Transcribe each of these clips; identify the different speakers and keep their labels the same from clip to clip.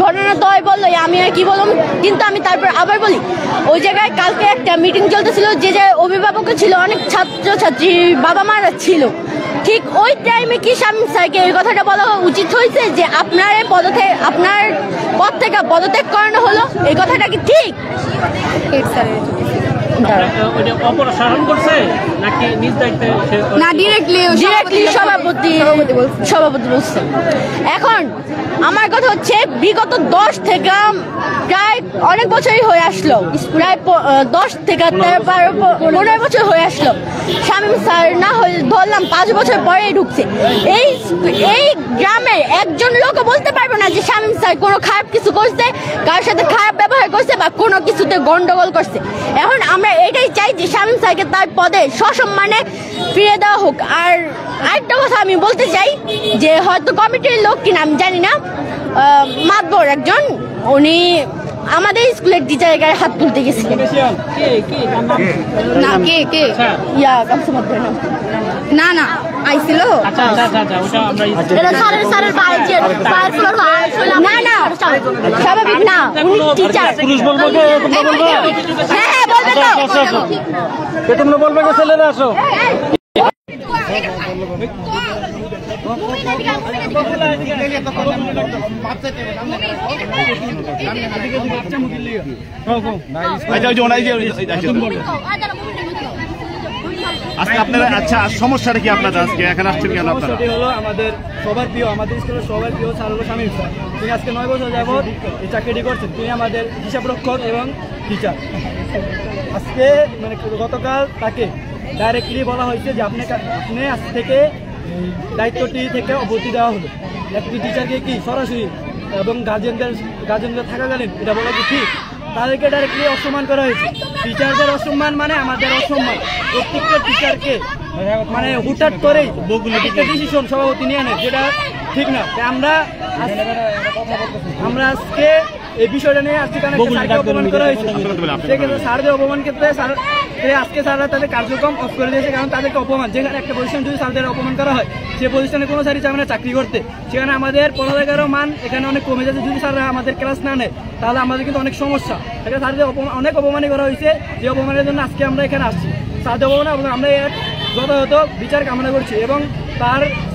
Speaker 1: ঘটনা তো বললো, আমি আর কি বললাম, কিন্তু আমি তারপর আবার বলি ওই জায়গায় কালকে একটা মিটিং চলতেছিল, যে অভিভাবক ছিল, অনেক ছাত্রছাত্রী বাবা মারা ছিল। ঠিক ওই টাইমে কি শামীম স্যারকে এই কথাটা বলা উচিত হয়েছে যে আপনার পদ থেকে পদত্যাগ করানো হলো, এই কথাটা কি ঠিক? সভাপতি বলছে। এখন আমার কথা হচ্ছে বিগত 10 থেকে প্রায় অনেক বছরই হয়ে আসলো, প্রায় 10 থেকে 15 বছর হয়ে আসলো। শামীম স্যার না হয়ে ধরলাম 5 বছর পরে ঢুকছে। এই গ্রামের একজন লোক বলতে পারবো না যে শামীম স্যার কোনো খারাপ কিছু করছে, কার সাথে খারাপ ব্যবহার করছে বা কোনো কিছুতে গন্ডগোল করছে। এখন আমরা এটাই চাই যে শামীম স্যারকে তার পদে সসম্মানে ফিরে দেওয়া হোক। আর আরেকটা কথা আমি বলতে চাই যে হয়তো কমিটির লোক কিনা আমি জানি না, মাতবর একজন, উনি আমাদের স্কুলের টিচারের গায়ে হাত তুলতে গেছিলেন। না না আইছিল স্বাভাবিক না, উনি টিচার। হ্যাঁ
Speaker 2: বলবে ছেলেরা আসো।
Speaker 3: আজকে আপনারা আচ্ছা সমস্যাটা কি আপনাদের আজকে এখানে আসছেন কেন? আপনারা
Speaker 2: হলো আমাদের সবার প্রিয়, আমাদের স্কুলের সবার প্রিয় স্যার হলো শামীম স্যার। তিনি আজকে 9 বছর যাবৎ এই চাকরিটি করছেন। তিনি আমাদের হিসাবরক্ষক এবং টিচার। আজকে মানে গতকাল তাকে ডাইরেক্টলি বলা হয়েছে যে আপনি আজ থেকে দায়িত্বটি থেকে অব্যাহতি দেওয়া হলো। একটি টিচারকে কি সরাসরি এবং গার্জেনদের থাকাকালীন এটা বলা কি ঠিক? তাদেরকে ডাইরেক্টলি অসম্মান করা হয়েছে। টিচারদের অসম্মান মানে আমাদের অসম্মান। প্রত্যেকটা টিচারকে মানে হুটহাট করেই একটা ডিসিশন সভাপতি নিয়ে নেয়, যেটা ঠিক না। আমরা আজকে এই বিষয়টা নিয়ে আজকে অপমান করা হয়েছে। সেক্ষেত্রে স্যারদের অপমান ক্ষেত্রে আজকে স্যাররা তাদের কার্যক্রম অফ করে দিয়েছে, কারণ তাদেরকে অপমান। যেখানে একটা প্রতিষ্ঠান যদি স্যারদের অপমান করা হয়, সে প্রতিষ্ঠানে কোনো স্যারই চাবে না চাকরি করতে। সেখানে আমাদের পড়ালেখারও মান এখানে অনেক কমে যাচ্ছে। যদি স্যাররা আমাদের ক্লাস না নেয় তাহলে আমাদের কিন্তু অনেক সমস্যা। সেখানে স্যারদের অনেক অপমানই করা হয়েছে, যে অপমানের জন্য আজকে আমরা এখানে আসছি। স্যারদের অপমান এবং আমরা এর যথাযথ বিচার কামনা করছি এবং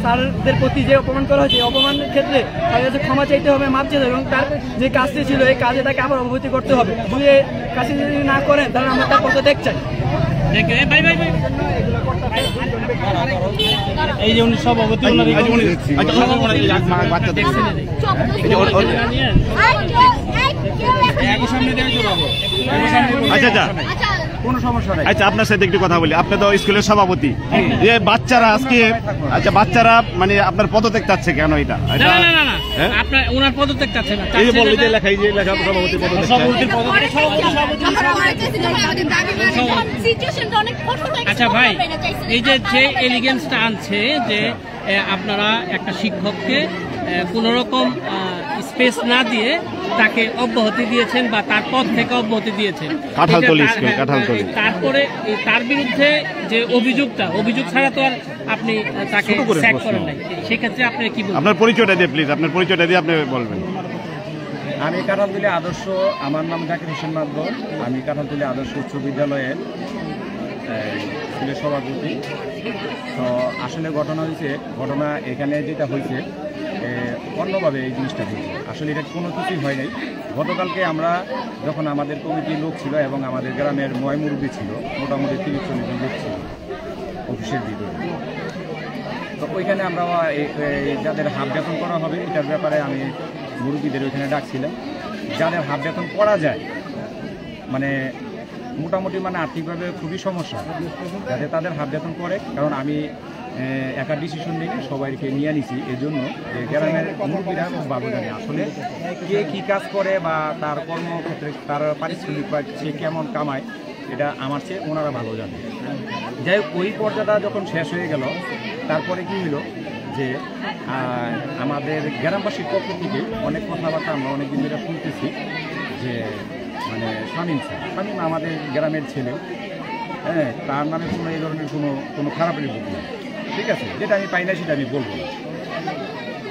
Speaker 2: স্যারদের প্রতি যে অপমান করা হয়েছে, অপমানের ক্ষেত্রে তার কাছে ক্ষমা চাইতে হবে, মাপ চাইতে হবে এবং তার যে কাজটি ছিল এই কাজে তাকে আবার অবগতি করতে হবে। যদি এই কাজটি যদি না করেন তাহলে আমরা তার পদত্যাগ চাই। এই যে উনি সভাপতি,
Speaker 3: কোনো সমস্যা নাই। আচ্ছা আপনার সাথে একটু কথা বলি। আপনি তো স্কুলের সভাপতি, যে বাচ্চারা আজকে আচ্ছা বাচ্চারা মানে আপনার পদত্যাগ চাচ্ছে কেন? এটা
Speaker 4: আপনার ওনার পদত্যাগ চাচ্ছে না,
Speaker 3: এই যে বললি যে লেখা, এই যে লেখা সভাপতি
Speaker 4: আচ্ছা ভাই, এই যে এলিগেন্সটা আনছে যে আপনারা একটা শিক্ষককে কোনো রকম স্পেস না দিয়ে তাকে অব্যাহতি দিয়েছেন বা তার পদ থেকে অব্যাহতি দিয়েছেন, তারপরে তার বিরুদ্ধে যে অভিযোগ ছাড়া তো আর আপনি তাকে স্যাক করেন নাই। সেক্ষেত্রে আপনি কি বলবেন?
Speaker 3: আপনার পরিচয়টা দিয়ে প্লিজ, আপনার পরিচয়টা দিয়ে আপনি বলবেন।
Speaker 5: আমি কাঁঠালতলী আদর্শ, আমার নাম জাকির হোসেন মাতবর। আমি কাঁঠালতলী আদর্শ উচ্চ বিদ্যালয়ের স্কুলের সভাপতি। তো আসলে ঘটনা এখানে যেটা হয়েছে অন্যভাবে এই জিনিসটা হয়েছে। আসলে এটা কোনো কিছুই হয় নাই। গতকালকে আমরা যখন আমাদের কমিটির লোক ছিল এবং আমাদের গ্রামের মুরব্বী ছিল, মোটামুটি 30-40 জন লোক ছিল অফিসের ভিতরে, তো ওইখানে আমরা যাদের হাফ বেতন করা হবে এটার ব্যাপারে আমি মুরব্বীদের ওইখানে ডাকছিলাম। যাদের হাফ বেতন করা যায় মানে মোটামুটি মানে আর্থিকভাবে খুবই সমস্যা, যাতে তাদের হাফ বেতন করে। কারণ আমি একা ডিসিশন নিয়ে সবাইকে নিয়ে নিছি এই জন্য যে গ্রামের মুরব্বীরা খুব ভালো জানে আসলে কে কী কাজ করে বা তার কর্মক্ষেত্রে তার পারিশ্রমিক বা সে কেমন কামায়, এটা আমার চেয়ে ওনারা ভালো জানে। যাই হোক, ওই পর্যায়টা যখন শেষ হয়ে গেল, তারপরে কি হলো যে আমাদের গ্রামবাসীর পক্ষ থেকে অনেক কথাবার্তা আমরা অনেকদিন ধরে শুনতেছি যে মানে শামীম আমাদের গ্রামের ছেলে, হ্যাঁ, তার নামে কোনো এই ধরনের কোনো খারাপ রিপোর্ট নেই, ঠিক আছে। যেটা আমি পাই না সেটা আমি বলবো না,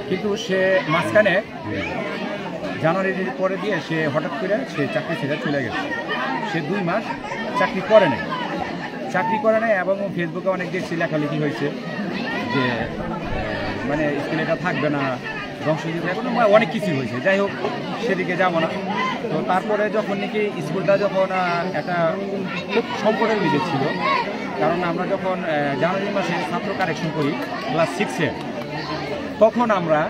Speaker 5: কিন্তু সে মাঝখানে জানুয়ারির পরে দিয়ে সে হঠাৎ করে সে চাকরি ছেড়ে চলে গেছে। সে 2 মাস চাকরি করে নাই এবং ফেসবুকে অনেক দেখছি লেখালেখি হয়েছে যে মানে স্কুলে এটা থাকবে না, ধ্বংস দিতে এখন অনেক কিছু হয়েছে। যাই হোক, সেদিকে যাবো না। তো তারপরে যখন নাকি স্কুলটা যখন একটা খুব সংকটের মধ্যে ছিল, কারণ আমরা যখন জানুয়ারি মাসে ছাত্র কারেকশন করি ক্লাস 6-এ, তখন আমরা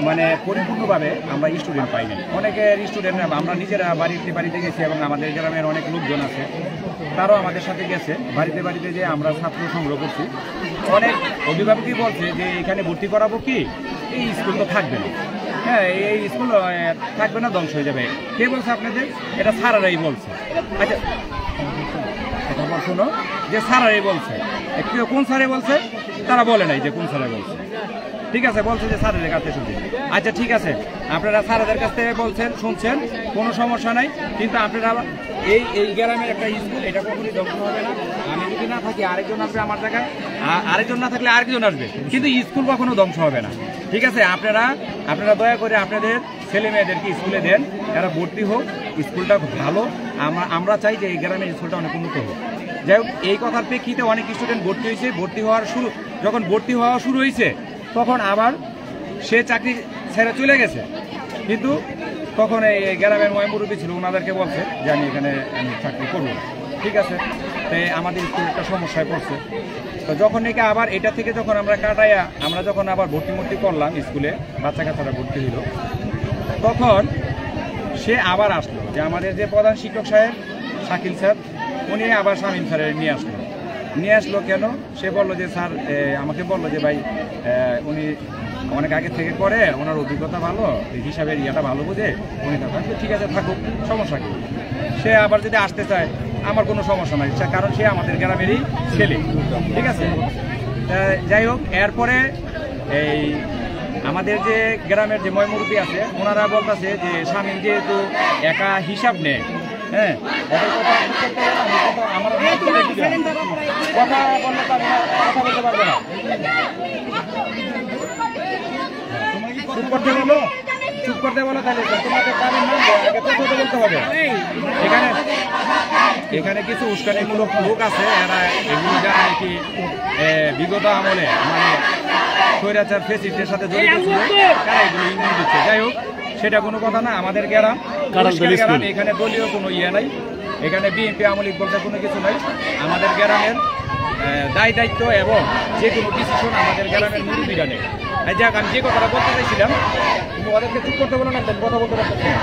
Speaker 5: মানে পরিপূর্ণভাবে আমরা স্টুডেন্ট পাইনি। অনেকের স্টুডেন্ট আমরা নিজেরা বাড়িতে গেছি এবং আমাদের গ্রামের অনেক লোকজন আছে, তারাও আমাদের সাথে গেছে বাড়িতে যে আমরা ছাত্র সংগ্রহ করছি। অনেক অভিভাবকই বলছে যে এখানে ভর্তি করাবো কি, এই স্কুল তো থাকবে না, হ্যাঁ এই স্কুল থাকবে না, ধ্বংস হয়ে যাবে। কে বলছে আপনাদের? এটা স্যারেরাই বলছে। আচ্ছা কথা শোনো, যে স্যারেরাই বলছে। কোন স্যারে বলছে? তারা বলে নাই যে কোন স্যারে বলছে। ঠিক আছে, বলছে যে স্যারের কাছে শুনছি। আচ্ছা ঠিক আছে, আপনারা স্যারেদের কাছ থেকে বলছেন, শুনছেন, কোনো সমস্যা নাই। কিন্তু আপনারা এই গ্রামের একটা স্কুল, এটা কখনোই ধ্বংস হবে না। আমি যদি না থাকি আরেকজন আসবে আমার জায়গায়, আরেকজন না থাকলে আরেকজন আসবে, কিন্তু স্কুল কখনো ধ্বংস হবে না। ঠিক আছে, আপনারা দয়া করে আপনাদের ছেলে মেয়েদেরকে স্কুলে দেন, এরা ভর্তি হোক, স্কুলটা ভালো। আমরা চাই যে এই গ্রামের স্কুলটা অনেক উন্নত হোক। যাই হোক, এই কথার প্রেক্ষিতে অনেক স্টুডেন্ট ভর্তি হয়েছে। যখন ভর্তি হওয়া শুরু হয়েছে, তখন আবার সে চাকরি ছেড়ে চলে গেছে। কিন্তু তখন এই গ্রামের মুরব্বী ছিল, ওনাদেরকে বলছে যে আমি এখানে চাকরি করবো। ঠিক আছে, তাই আমাদের স্কুল একটা সমস্যায় পড়ছে। তো যখন নাকি আবার এটা থেকে যখন আমরা কাটাইয়া আমরা যখন আবার ভর্তি করলাম স্কুলে, বাচ্চা কাচ্চারা ভর্তি হইল, তখন সে আবার আসলো যে আমাদের যে প্রধান শিক্ষক সাহেব শাকিল স্যার, উনি আবার শামীম স্যারের নিয়ে আসলো। কেন? সে বললো যে স্যার আমাকে বললো যে ভাই উনি অনেক আগে থেকে করে, ওনার অভিজ্ঞতা ভালো, হিসাবের ইয়াটা ভালো বুঝে, উনি থাকেন। ঠিক আছে, থাকুক, সমস্যা কি? সে আবার যদি আসতে চায় আমার কোনো সমস্যা নাই, কারণ সে আমাদের গ্রামেরই ছেলে। ঠিক আছে, যাই হোক, এরপরে এই আমাদের যে গ্রামের যে মুরব্বী আছে, ওনারা বলতেছে যে শামীম যেহেতু একা হিসাব নেয়, হ্যাঁ কথা বলতে পারবে না। চুপ করতে বলো তাহলে তোমাদের কারণ বলতে হবে। এখানে কিছু উস্কানিমূলক লোক আছে, এরা এগুলো যারা নাকি বিগত আমলে মানে স্বৈরাচার ফেসিস্টের সাথে জড়িত ছিল, তারা এগুলো ইঙ্গিত দিচ্ছে। যাই হোক, সেটা কোনো কথা না। আমাদের গ্রাম এখানে দলীয় কোনো ইয়ে নাই, এখানে বিএনপি আওয়ামী লীগ বলতে কোনো কিছু নাই। আমাদের গ্রামের দায়িত্ব এবং যে কোনো ডিসিশন আমাদের গ্রামের মুরব্বীরা নেই। যাক, আমি যে কথাটা বলতে চাইছিলাম, তুমি ওদেরকে চুপ করতে বলো না, কথা বলতে পারতেছি না।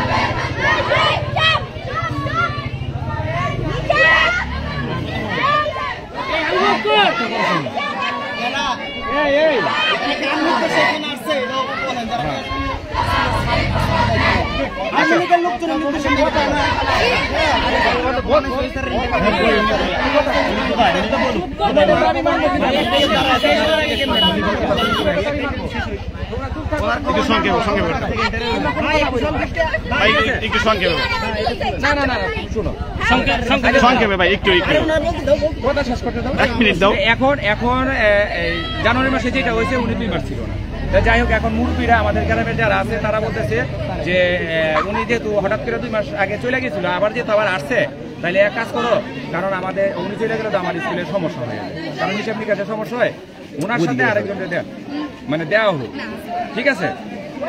Speaker 3: সংক্ষেপে ভাই, একটু
Speaker 5: কথা শেষ করতে দাও, 1 মিনিট দাও। এখন জানুয়ারি মাসে যেটা হয়েছে 2 মাস ছিল না। যাই হোক, এখন মুরব্বীরা আমাদের গ্রামের যারা আছে তারা বলতেছে যে উনি যেহেতু হঠাৎ করে 2 মাস আগে চলে গেছিল, আবার যেহেতু আবার আসছে, তাহলে এক কাজ করো, কারণ আমাদের উনি চলে গেলে তো আমার স্কুলের সমস্যা হয়ে যাবে, কারণ হিসাব নিকাশের সমস্যা হয়, ওনার সাথে আরেকজনকে দেন, মানে দেওয়া হোক। ঠিক আছে,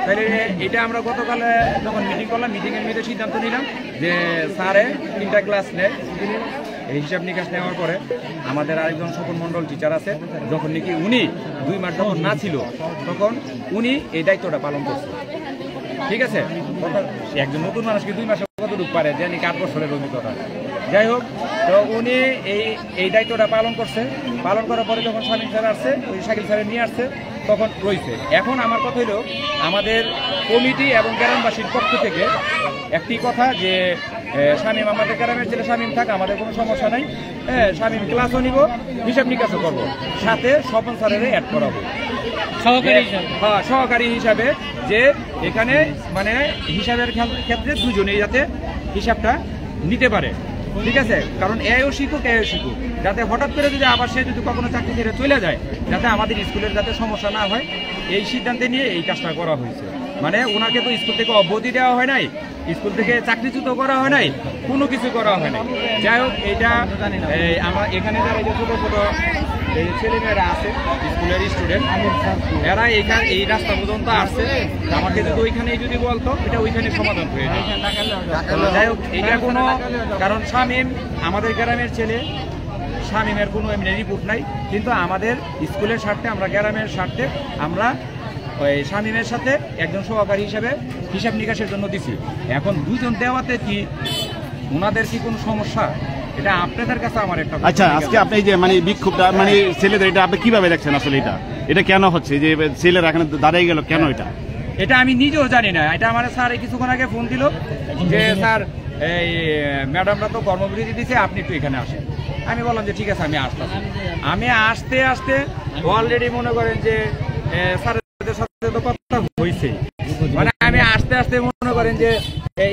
Speaker 5: তাহলে এটা আমরা গতকালে যখন মিটিং করলাম, মিটিংয়ের মধ্যে সিদ্ধান্ত নিলাম যে স্যারে 3টা ক্লাস নেয়। এই হিসাব নিকাশ নেওয়ার পরে আমাদের আরেকজন স্বপন মণ্ডল টিচার আছে, যখন নাকি উনি 2 মাস যখন না ছিল, তখন উনি এই দায়িত্বটা পালন করছে। ঠিক আছে, একজন নতুন মানুষকে 2 মাসে কতটুকু পারে, যে নাকি 8 বছরের অভিজ্ঞতা। যাই হোক, তো উনি এই দায়িত্বটা পালন করছে। পালন করার পরে যখন শামীম স্যার আসছে, ওই শাকিল স্যারের নিয়ে আসছে, তখন রয়েছে। এখন আমার কথা হলো, আমাদের কমিটি এবং গ্রামবাসীর পক্ষ থেকে একটি কথা যে শামীম আমাদের গ্রামের ছেলে, শামীম থাক, আমাদের কোনো সমস্যা নাই। হ্যাঁ, শামীম ক্লাসও নিব, হিসাব নিকাশও করবো, সাথে স্বপন স্যারের অ্যাড করাবো সহকারী হিসাবে, যে এখানে মানে হিসাবের ক্ষেত্রে দুজনেই যাতে হিসাবটা নিতে পারে। ঠিক আছে, কারণ এও শিখুক, যাতে হঠাৎ করে যদি আবার সে যদি কখনো চাকরি ছেড়ে চলে যায়, যাতে আমাদের স্কুলের যাতে সমস্যা না হয়, এই সিদ্ধান্তে নিয়ে এই কাজটা করা হয়েছে। মানে ওনাকে তো স্কুল থেকে অব্যাহতি দেওয়া হয় নাই, স্কুল থেকে চাকরিচ্যুত করা হয় নাই, কোনো কিছু করা হয় নাই। যাই হোক, এইটা আমার এখানে যারা এই যে ছোটো ছোটো এই ছেলেমেয়েরা আছে স্কুলের স্টুডেন্ট, এরা এখানে এই রাস্তা পর্যন্ত আসছে, আমাকে যদি ওইখানে যদি বলতো এটা ওইখানে সমাধান হয়ে যায়। যাই হোক, এটা কোনো কারণ শামীম আমাদের গ্রামের ছেলে, শামীমের কোনো এমনি রিপোর্ট নাই, কিন্তু আমাদের স্কুলের স্বার্থে, আমরা গ্রামের স্বার্থে আমরা ওই শামীমের সাথে একজন সহকারী হিসাবে হিসাব নিকাশের জন্য দিছি। এখন দুজন দেওয়াতে কি ওনাদের কি কোনো সমস্যা, এটা আপনাদের কাছে আমার একটা
Speaker 3: আচ্ছা, আজকে আপনি যে মানে বিক্ষোভটা মানে ছেলেদের, এটা আপনি কিভাবে দেখছেন আসলে? এটা কেন হচ্ছে যে ছেলেরা এখানে দাঁড়িয়ে গেল কেন?
Speaker 5: এটা আমি নিজেও জানি না। এটা আমার স্যার কিছুক্ষণ আগে ফোন দিল যে স্যার এই ম্যাডামরা তো কর্মবিরতি দিচ্ছে, আপনি একটু এখানে আসেন। আমি বললাম যে ঠিক আছে, আমি আসতাম। আমি আসতে আসতে অলরেডি মনে করেন যে স্যারের সাথে তো কথা হয়েছে, মানে আমি আসতে আসতে মনে করেন যে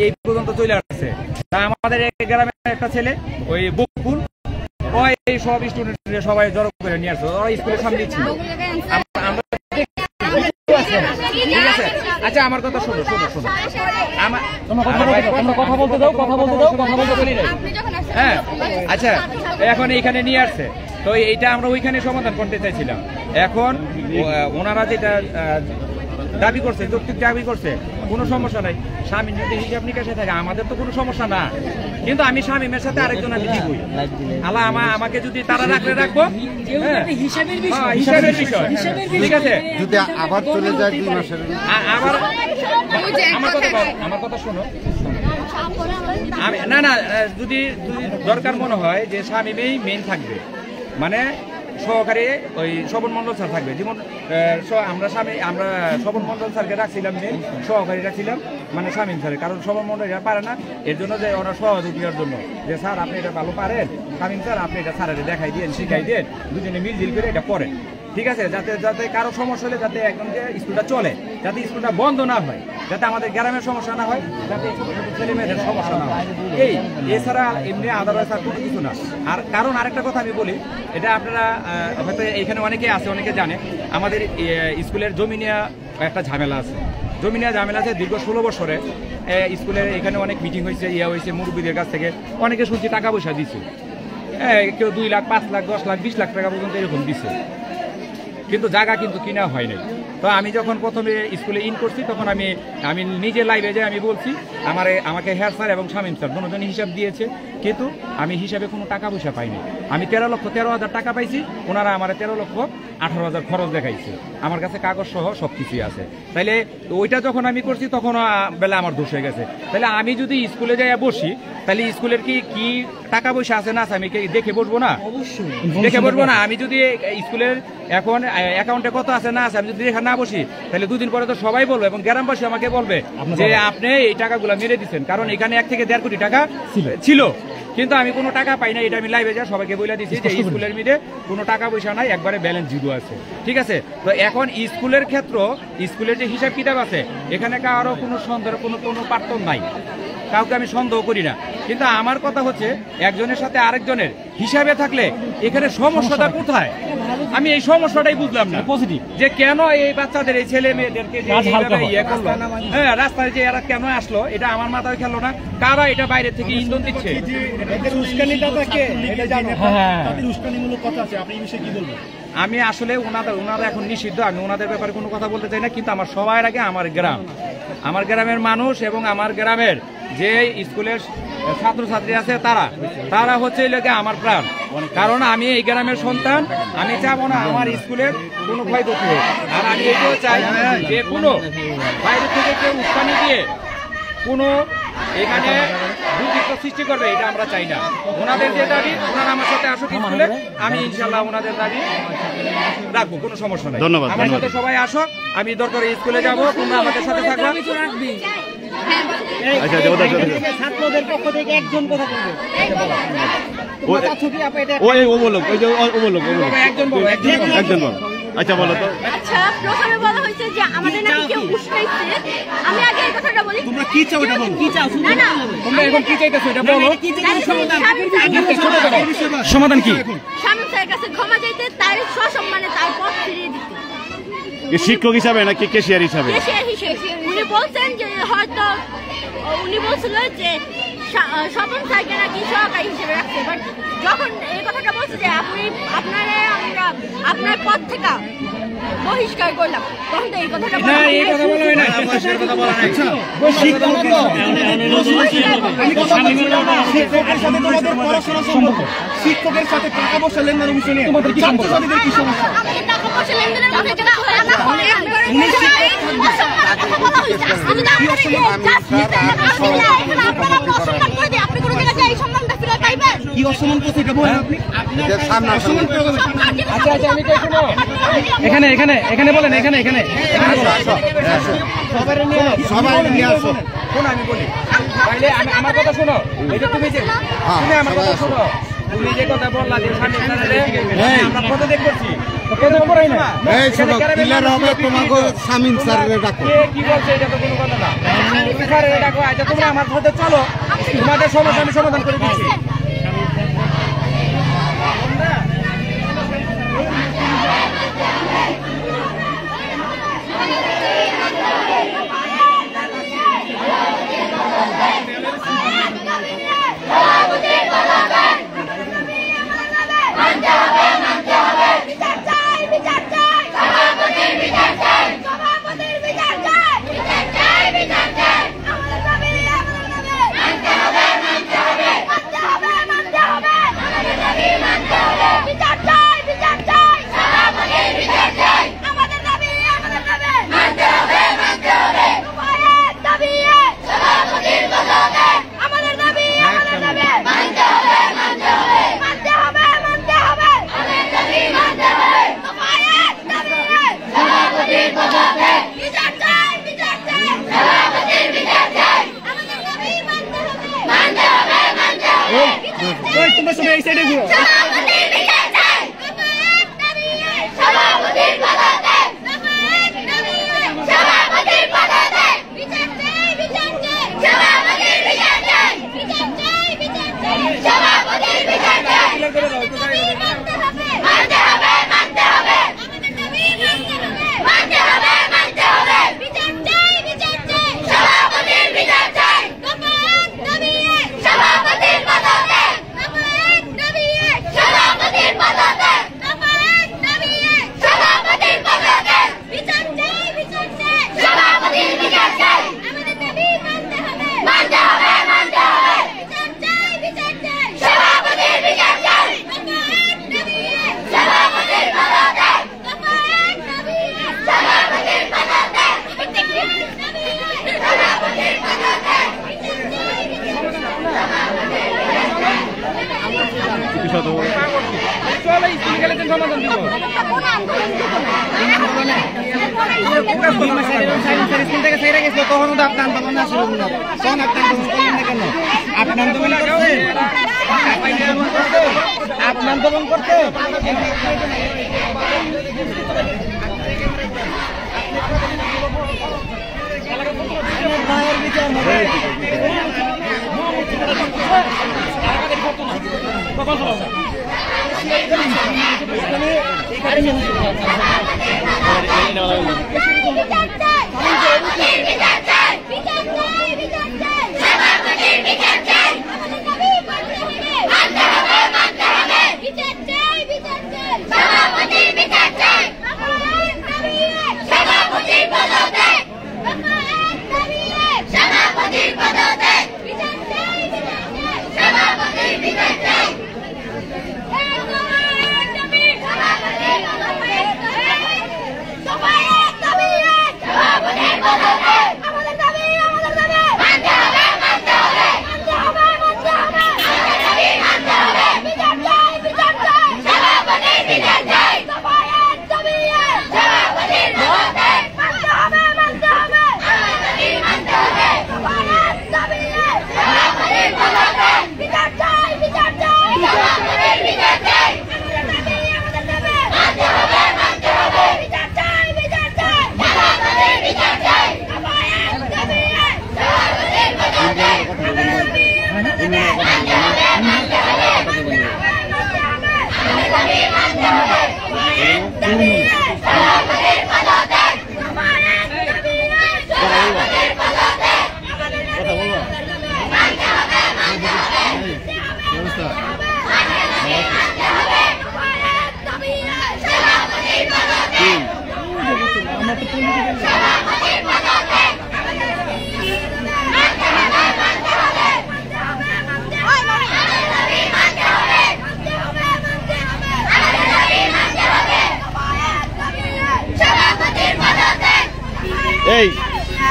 Speaker 5: এই পর্যন্ত চলে আসছে। তা আমাদের গ্রামের একটা ছেলে ওই বকুল, ওই সব স্টুডেন্ট সবাই জড়ো করে নিয়ে আসছে, ওরা স্কুলের সামনে ছিল। ঠিক আছে, আচ্ছা আমার কথা শোনো শোনো শোনো, কথা বলতে দাও, কথা বলতে দাও, কথা বলতে বলি না। হ্যাঁ, আচ্ছা, এখন এইখানে নিয়ে আসছে, তো এইটা আমরা ওইখানে সমাধান করতে চাইছিলাম। এখন ওনারা যেটা দাবি করছে, যৌক্তিক দাবি করছে, কোনো সমস্যা নাই। স্বামী যদি হিসাব নিকাশে থাকে আমাদের তো কোনো সমস্যা না, কিন্তু আমি স্বামীমের সাথে আরেকজন আমি দিবই। আল্লাহ আমাকে যদি তারা রাখলে রাখবো, হিসাবের বিষয়, ঠিক আছে।
Speaker 6: যদি আবার চলে যায় 2 মাসের,
Speaker 5: আবার আমার কথা শোনো। আমি না যদি দরকার মনে হয় যে স্বামীমেই মেইন থাকবে, মানে সহকারী ওই স্বপন মন্ডল স্যার থাকবে, যেমন আমরা স্বপন মন্ডল স্যারকে রাখছিলাম, মেন সহকারী রাখছিলাম মানে শামীম স্যারের, কারণ স্বপন মন্ডল এটা পারে না, এর জন্য যে ওনার সহযোগিতার জন্য যে স্যার আপনি এটা ভালো পারেন, শামীম স্যার আপনি এটা স্যারের দেখাই দিন, শিখাই দেন, দুজনে মিলজিল করে এটা করেন, ঠিক আছে, যাতে কারো সমস্যা হলে যাতে একদম যে স্কুলটা চলে, যাতে স্কুলটা বন্ধ না হয়, যাতে আমাদের গ্রামের সমস্যা না হয়, যাতে ছেলে মেয়েদের সমস্যা না হয়, এই এছাড়া এমনি আদারওয়াইজ আর কোনো কিছু না। আর কারণ আরেকটা কথা আমি বলি, এটা আপনারা হয়তো এখানে অনেকে আছে, অনেকে জানে, আমাদের স্কুলের জমি নিয়ে একটা ঝামেলা আছে, জমি নিয়ে ঝামেলা আছে দীর্ঘ 16 বছরে। স্কুলের এখানে অনেক মিটিং হয়েছে, হয়েছে, মুরব্বীদের কাছ থেকে অনেকে শুনছি টাকা পয়সা দিচ্ছে, কেউ 2 লাখ, 5 লাখ, 10 লাখ, 20 লাখ টাকা পর্যন্ত এরকম দিচ্ছে, কিন্তু জায়গা কিন্তু কিনা হয় নাই। তো আমি যখন প্রথমে স্কুলে ইন করছি তখন আমি নিজে লাইভে যাই, আমি বলছি আমাকে হেয়ার স্যার এবং শামীম স্যার দুজনই হিসাব দিয়েছে, কিন্তু আমি হিসাবে কোনো টাকা পয়সা পাইনি। আমি 13,13,000 টাকা পাইছি, ওনারা আমার 13,18,000 খরচ দেখাইছে, আমার কাছে কাগজ সহ সব কিছুই আছে। তাইলে ওইটা যখন আমি করছি তখন বেলা আমার দোষ হয়ে গেছে। তাহলে আমি যদি স্কুলে যাই বসি, তাহলে স্কুলের কি টাকা পয়সা আছে না আছে আমি দেখে বসবো না? দেখে বসবো না। আমি যদি স্কুলের এখন অ্যাকাউন্টে কত আছে না আছে আমি যদি দেখে না বসি, তাহলে 2 দিন পরে তো সবাই বলবে এবং গ্রামবাসী আমাকে বলবে যে আপনি এই টাকাগুলো মেরে দিচ্ছেন, কারণ এখানে 1 থেকে 1.5 কোটি টাকা ছিল, কিন্তু আমি কোনো টাকা পাই না। এটা আমি লাইভে যা সবাইকে বলে দিচ্ছি যে স্কুলের মিলে কোনো টাকা পয়সা নাই, একবারে ব্যালেন্স জিরো আছে, ঠিক আছে। তো এখন স্কুলের ক্ষেত্র, স্কুলের যে হিসাব কিতাব আছে, এখানে কারো কোনো সন্দেহ কোনো পার্থক্য নাই, কাউকে আমি সন্দেহ করি না। কিন্তু আমার কথা হচ্ছে একজনের সাথে আরেকজনের হিসাবে থাকলে এখানে সমস্যাটা কোথায়? আমি এই সমস্যাটাই বুঝলাম না পজিটিভ, যে কেন এই বাচ্চাদের এই ছেলে মেয়েদেরকে ইয়ে করলো, হ্যাঁ রাস্তায় যে এরা কেন আসলো, এটা আমার মাথায় খেলো না। কারা এটা বাইরে থেকে ইন্ধন দিচ্ছে? আমি আসলে ওনারা এখন নিষিদ্ধ, আমি ওনাদের ব্যাপারে কোনো কথা বলতে চাই না, কিন্তু আমার সবার আগে আমার গ্রামের মানুষ এবং আমার গ্রামের যে স্কুলের ছাত্রছাত্রী আছে তারা হচ্ছে লোকে আমার প্রাণ, কারণ আমি এই গ্রামের সন্তান। আমি চাবো না আমার স্কুলের কোনো ক্ষয়ক্ষতি হোক, আর আমি এটাও চাই যে কোনো বাইরে থেকে কেউ উস্কানি দিয়ে কোনো এখানে দুর্নীতি সৃষ্টি করবে, এটা আমরা চাই না। ওনাদের যে দাবি, ওনারা আমার সাথে আসুক স্কুলে, আমি ইনশাল্লাহ ওনাদের দাবি রাখবো, কোনো সমস্যা নেই।
Speaker 3: ধন্যবাদ।
Speaker 5: আমার সাথে সবাই আসো, আমি দরকার স্কুলে যাবো, তোমরা আমাদের সাথে থাকবে।
Speaker 2: ছাত্রদের পক্ষ থেকে একজন কথা বলবে,
Speaker 3: একজন বলো। আচ্ছা বলো তো।
Speaker 1: আচ্ছা, প্রথমে বলা হয়েছে যে আমাদের নাকি কেউ উস্কাইছে। আমি আগে এই কথাটা বলি,
Speaker 2: তোমরা কি চাও এটা বলো, কি চাও?
Speaker 1: না না,
Speaker 5: তোমরা এখন কি চাইতেছো এটা বলো।
Speaker 2: সমাধান কি?
Speaker 1: শামীম স্যারের কাছে ক্ষমা চাইতে, তার সসম্মানে তার পথ ফিরিয়ে দিতে।
Speaker 3: শিক্ষক হিসাবে নাকি কেশিয়ার হিসাবে?
Speaker 1: উনি বলছেন যে হয়তো উনি বলছিল যে স্বপন স্যারকে নাকি সহকারী হিসেবে রাখছে, বাট যখন এই কথাটা বলছে যে আপনি আপনারা আমরা আপনার পদ থেকে বহিষ্কার করলাম, তখন তো এই কথাটা
Speaker 2: শিক্ষকের সাথে টাকা পয়সা লেনদেনের বিষয় নিয়ে ছাত্রছাত্রীদের কি সমস্যা?
Speaker 1: আমাদের টাকা পয়সা লেনদেনের মধ্যে যেটা হয় না,
Speaker 2: কি অসম্মান করছে এটা বলেন আপনি? আচ্ছা আচ্ছা আমি শুনো, এখানে এখানে এখানে বলেন, এখানে এখানে সবাই নিয়ে আসো। শোনো আমি বলি, তাইলে আমার কথা শোনো, এটা তুমি যে তুমি আমার কথা শোনো, তুমি যে কথা বললা যে সামনে আমরা কত দেখ করছি কত করাই না, এই শোনো ক্লিয়ার হবে তোমাকে শামিম স্যারের ডাকো। কি বলছে এটা তো কোনো কথা না, স্যারের ডাকো। আচ্ছা তোমরা আমার সাথে চলো, তোমাদের সমস্যা আমি সমাধান করে দিচ্ছি। আন্দোলন করতে
Speaker 1: আমাদের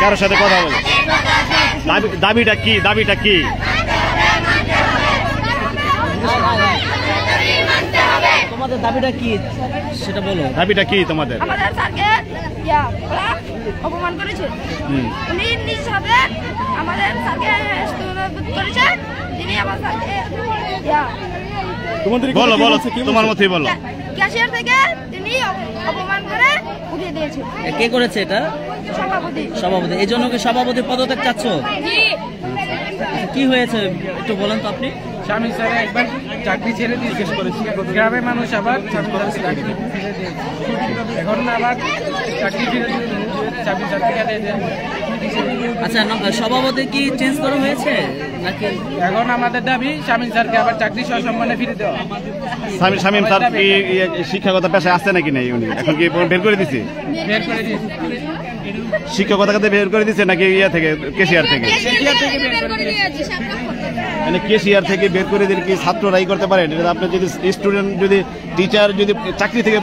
Speaker 3: কারোর সাথে কথা বলে দাবিটা কি দাবিটা কি
Speaker 4: তোমাদের দাবিটা কি সেটা বলো।
Speaker 3: দাবিটা কি তোমাদের?
Speaker 1: আমাদের স্যারকে অপমান করেছে, উনি নিজ হাতে আমাদের স্যারকে করেছে, তিনি আমার স্যারকে
Speaker 3: বলো বলো তোমার মতই বলো।
Speaker 1: ক্যাশিয়ার থেকে তিনি অপমান করে উঠিয়ে দিয়েছে।
Speaker 4: কে করেছে এটা?
Speaker 1: সভাপতি।
Speaker 4: সভাপতি। এই জন্য কি সভাপতি পদত্যাগ চাচ্ছ? কি হয়েছে একটু বলেন তো আপনি।
Speaker 5: স্বামী স্যার একবার চাকরি ছেড়ে দিয়ে জিজ্ঞেস করেছি, গ্রামের মানুষ আবার চাকরি ফিরে দিয়েছে, এখন আবার চাকরি ফিরে চাকরি সার্টিফিকেট।
Speaker 4: আচ্ছা, সভাপতি কি চেঞ্জ করা হয়েছে নাকি?
Speaker 5: এখন আমাদের দাবি শামীম স্যারকে আবার চাকরি সসম্মানে ফিরে দেওয়া।
Speaker 3: শামীম স্যার কি শিক্ষকতা পেশায় আছে নাকি নাই? উনি এখন কি বের করে দিছে?
Speaker 5: বের করে দিয়েছে।
Speaker 3: শিক্ষকতা বের করে দিছে নাকি ইয়া থেকে কেশিয়ার থেকে? মানে কেশিয়ার থেকে বের করে দিলে কি ছাত্ররাই করতে পারেন? আপনি যদি স্টুডেন্ট যদি টিচার যদি চাকরি থেকে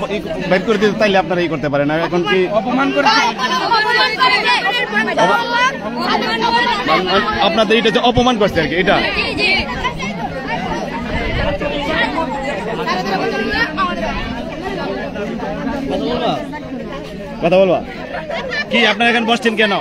Speaker 3: বের করে দিতে তাইলে আপনারা এই করতে পারেন। আর এখন কি
Speaker 5: অপমান করে
Speaker 3: আপনাদের এটা যে অপমান করছে আর কি, এটা কথা বলবা কি? আপনারা এখানে বসছেন কেন?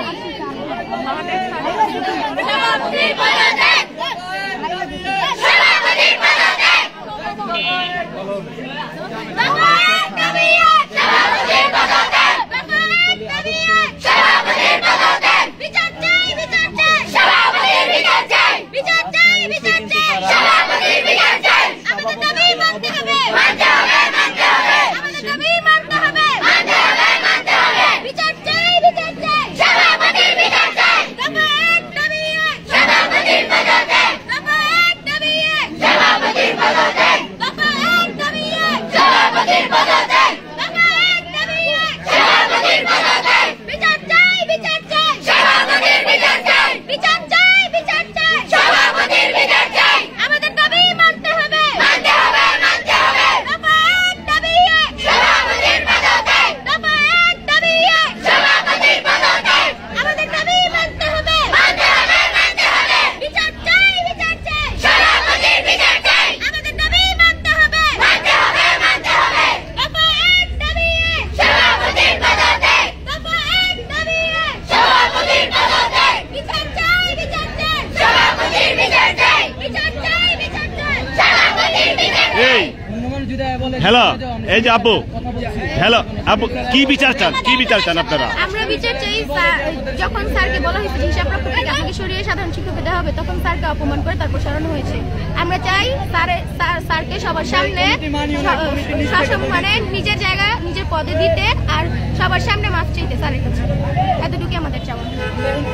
Speaker 3: হ্যালো, এই যে আপু, হ্যালো আপু, কি বিচার চান? কি বিচার চান আপনারা?
Speaker 1: আমরা বিচার চাই, যখন স্যারকে বলা হয়েছে হিসাব রক্ষক থেকে আপনাকে সরিয়ে সাধারণ শিক্ষক দেওয়া হবে, তখন স্যারকে অপমান করে তারপর সরানো হয়েছে। আমরা চাই স্যারকে সবার সামনে সসম্মানে নিজের জায়গা নিজের পদে দিতে, আর সবার সামনে মাফ চাইতে স্যারের কাছে। এতটুকু আমাদের চাওয়া।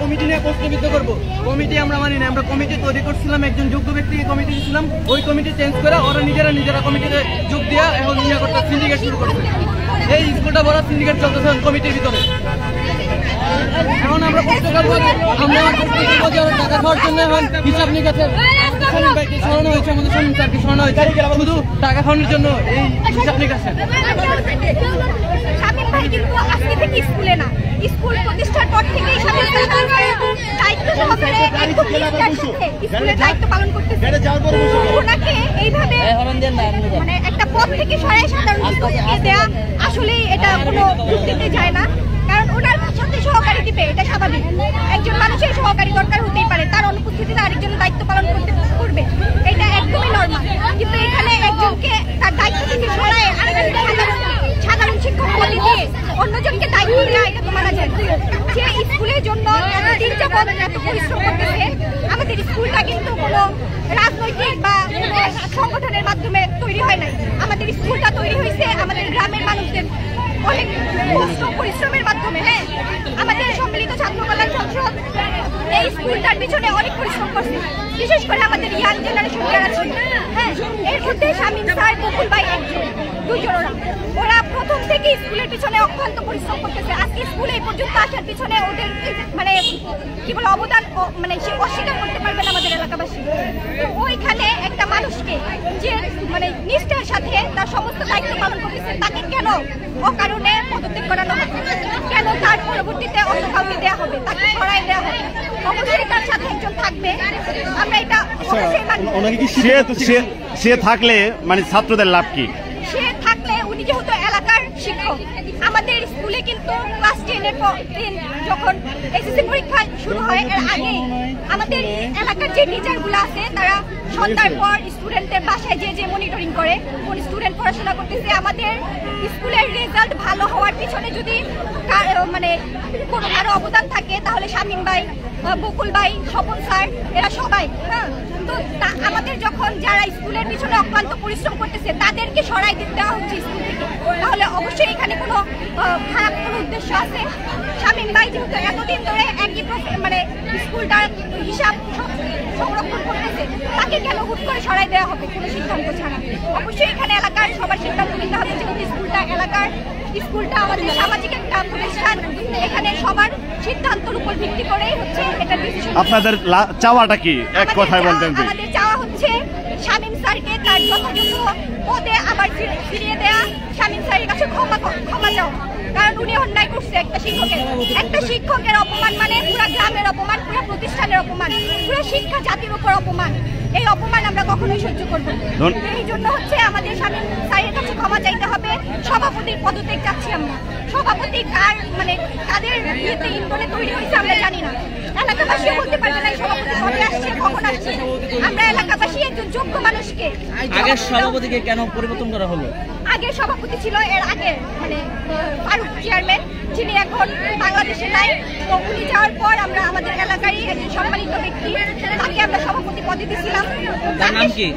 Speaker 2: কমিটি নিয়ে প্রশ্নবিদ্ধ করবো। কমিটি আমরা মানি না। আমরা কমিটি তৈরি করছিলাম, একজন যোগ্য ব্যক্তিকে কমিটি দিয়েছিলাম, ওই কমিটি চেঞ্জ করে ওরা নিজেরা কমিটিতে যোগ দিয়া এখন ইয়ে করতে সিন্ডিকেট শুরু করছে। এই স্কুলটা বড় সিন্ডিকেট চলতেছে কমিটির ভিতরে। এখন আমরা প্রশ্ন করবো, আমরা টাকা খাওয়ার জন্য এখন হিসাব নিকাশের সরানো হয়েছে, আমাদের শামীম স্যারকে সরানো হয়েছে শুধু টাকা খাওয়ানোর জন্য। এই হিসাব নিকাশের
Speaker 1: শামীম ভাই কিন্তু আজকে থেকে স্কুলে না, স্কুল প্রতিষ্ঠার পর থেকেই শামীম স্যার দায়িত্ব সহকারে একদম নিষ্ঠার সাথে স্কুলের দায়িত্ব পালন করতেছে। ওনাকে এইভাবে মানে একটা পদ থেকে সরাই সাধারণ শিক্ষককে দেয়া আসলে এটা কোনো যুক্তিতে যায় না। কারণ ওনার সাথে সহকারী দিবে, এটা স্বাভাবিক। একজন মানুষের সহকারী দরকার হতেই পারে, তার অনুপস্থিতিতে আরেকজন দায়িত্ব পালন করবে, এটা একদমই নরমাল। কিন্তু এখানে একজনকে তার দায়িত্ব থেকে সরায় আরেকজন সাধারণ শিক্ষক বলে দিয়ে অন্যজনকে দায়িত্ব দেওয়া, এটা তো মানা যায় না। যে স্কুলের জন্য এতদিন যাবত এত পরিশ্রম করতেছে, আমাদের স্কুলটা কিন্তু কোনো রাজনৈতিক বা সংগঠনের মাধ্যমে তৈরি হয় নাই। আমাদের স্কুলটা তৈরি হয়েছে আমাদের গ্রামের মানুষদের অনেক কষ্ট পরিশ্রমের মাধ্যমে। হ্যাঁ, আমাদের সম্মিলিত ছাত্র কল্যাণ সংসদ এই স্কুলটার পিছনে অনেক পরিশ্রম করছে, বিশেষ করে আমাদের ইয়াং জেনারেশন যারা ছিল। হ্যাঁ, এর মধ্যে শামীম স্যার, বকুল ভাই দুজন, ওরা প্রথম থেকে স্কুলের পিছনে অক্লান্ত পরিশ্রম করতেছে। আজকে স্কুলে এই পর্যন্ত আসার পিছনে ওদের মানে কি বলে অবদান মানে সে অস্বীকার করতে পারবেন আমাদের এলাকাবাসী। তো ওইখানে একটা মানুষকে যে মানে নিষ্ঠার সাথে তার সমস্ত দায়িত্ব পালন করতেছে, তাকে কেন অকারণে পদত্যাগ করানো হবে? কেন
Speaker 7: তার পরবর্তীতে অন্য কাউকে দেওয়া হবে, তাকে সরাই দেওয়া হবে। অবশ্যই তার সাথে একজন থাকবে, আমরা এটা অবশ্যই মানব।
Speaker 3: সে থাকলে মানে ছাত্রদের লাভ কি?
Speaker 7: সে থাকলে উনি যেহেতু এলাকার শিক্ষক, আমাদের স্কুলে কিন্তু ক্লাস 10-এর যখন এসএসসি পরীক্ষা শুরু হয় এর আগে আমাদের এলাকার যে টিচারগুলো আছে তারা সন্ধ্যার পর স্টুডেন্টদের বাসায় যে মনিটরিং করে কোন স্টুডেন্ট পড়াশোনা করতেছে। আমাদের স্কুলের রেজাল্ট ভালো হওয়ার পিছনে যদি মানে কোনো কারো অবদান থাকে তাহলে শামীম ভাই, বকুল ভাই, স্বপন স্যার এরা সবাই। হ্যাঁ, তো আমাদের যখন যারা স্কুলের পিছনে অক্লান্ত পরিশ্রম করতেছে তাদেরকে সরাই দিতে দেওয়া হচ্ছে স্কুল থেকে, তাহলে অবশ্যই এখানে কোনো খারাপ কোনো উদ্দেশ্য আছে। শামীম ভাই যেহেতু এতদিন ধরে একই মানে স্কুলটার হিসাব সংরক্ষণ করতেছে, তাকে কেন হুট করে সরাই দেওয়া হবে কোনো সিদ্ধান্ত ছাড়া? অবশ্যই এখানে এলাকার সবার সিদ্ধান্ত নিতে হবে, যেহেতু স্কুলটা আমাদের সামাজিক একটা প্রতিষ্ঠান, এখানে সবার সিদ্ধান্তের উপর ভিত্তি করেই হচ্ছে এটা ডিসিশন।
Speaker 3: আপনাদের চাওয়াটা কি এক কথায় বলতেন?
Speaker 7: আমাদের চাওয়া হচ্ছে শামীম স্যারকে তার যথাযথ পদে আবার ফিরিয়ে দেয়া, শামীম স্যারের কাছে ক্ষমা চাও, কারণ উনি অন্যায় করছে। একটা শিক্ষকের অপমান মানে পুরো গ্রামের অপমান, পুরো প্রতিষ্ঠানের অপমান, পুরো শিক্ষা জাতির উপর অপমান। এই অপমান আমরা কখনোই সহ্য করব না। এই জন্য হচ্ছে আমাদের শামীম স্যারের কাছে ক্ষমা চাইতে হবে। সভাপতির পদত্যাগ চাচ্ছি আমরা। সভাপতি কার মানে কাদের বিয়েতে ইন্ধনে তৈরি হয়েছে আমরা জানি না, এলাকাবাসীও বলতে পারবে না সভাপতি কবে আসছে, কখন আসছে। আমরা এলাকাবাসী একজন যোগ্য মানুষকে।
Speaker 2: আগের সভাপতিকে কেন পরিবর্তন করা হলো?
Speaker 7: আগের সভাপতি ছিল এর আগে মানে ফারুক চেয়ারম্যান, যিনি এখন বাংলাদেশে নাই। তো উনি যাওয়ার পর আমরা আমাদের এলাকারই একজন সম্মানিত ব্যক্তি, তাকে আমরা সভাপতি পদে দিয়েছিলাম।
Speaker 2: তার নাম কি?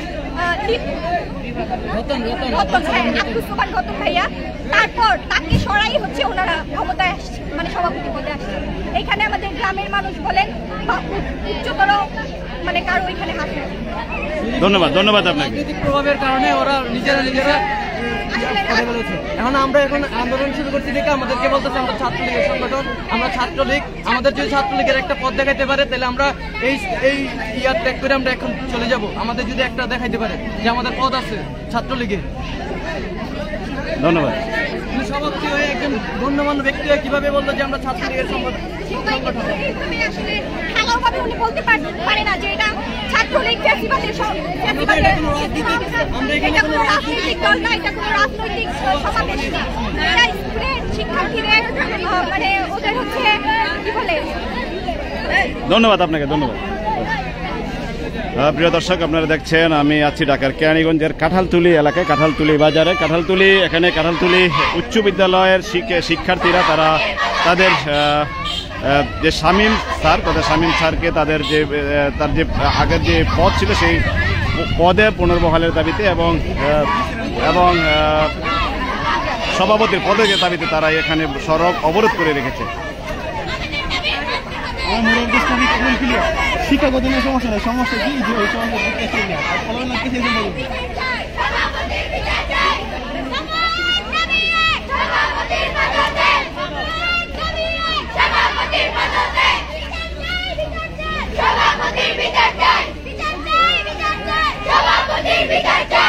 Speaker 7: রতন ভাইয়া। তারপর তাকে সরাই হচ্ছে ওনারা ক্ষমতায় আসছে, মানে সভাপতি পদে আসছে। এখানে আমাদের গ্রামের মানুষ বলেন বা উচ্চতর মানে কারো এখানে হাত নেই।
Speaker 3: ধন্যবাদ আপনাকে।
Speaker 2: রাজনৈতিক প্রভাবের কারণে ওরা নিজেরা এখন আমরা আন্দোলন শুরু করছি দেখে আমাদেরকে বলতেছে আমরা ছাত্রলীগের সংগঠন, আমরা ছাত্রলীগ। আমাদের যদি ছাত্রলীগের একটা পদ দেখাইতে পারে তাহলে আমরা এই ইয়ার ত্যাগ করে আমরা এখন চলে যাব। আমাদের যদি একটা দেখাইতে পারে যে আমাদের পদ আছে ছাত্রলীগে।
Speaker 3: ধন্যবাদ।
Speaker 2: সভাপতি হয়ে একজন গণ্যমান্য ব্যক্তি হয়ে কিভাবে বলতো যে আমরা ছাত্রলীগের সংগঠন?
Speaker 7: ভালোভাবে উনি বলতে পারে না যে এটা ছাত্রলীগ ফ্যাসিবাদের রাজনৈতিক দল না, এটা কোনো রাজনৈতিক সমাবেশ না। এটা স্কুলের শিক্ষার্থীদের মানে ওদের হচ্ছে কি বলে।
Speaker 3: ধন্যবাদ আপনাকে। ধন্যবাদ। প্রিয় দর্শক, আপনারা দেখছেন আমি আছি ঢাকার কেরানীগঞ্জের কাঁঠালতুলি এলাকায়, কাঁঠালতুলি বাজারে। এখানে কাঁঠালতুলি উচ্চ বিদ্যালয়ের শিক্ষার্থীরা তাদের যে শামীম স্যারকে তার যে আগের যে পদ ছিল সেই পদে পুনর্বহালের দাবিতে এবং সভাপতির পদের দাবিতে তারা এখানে সড়ক অবরোধ করে রেখেছে।
Speaker 2: শিক্ষাগত সমস্যা নেই, সমস্যা কি সমস্যা
Speaker 7: সভাপতির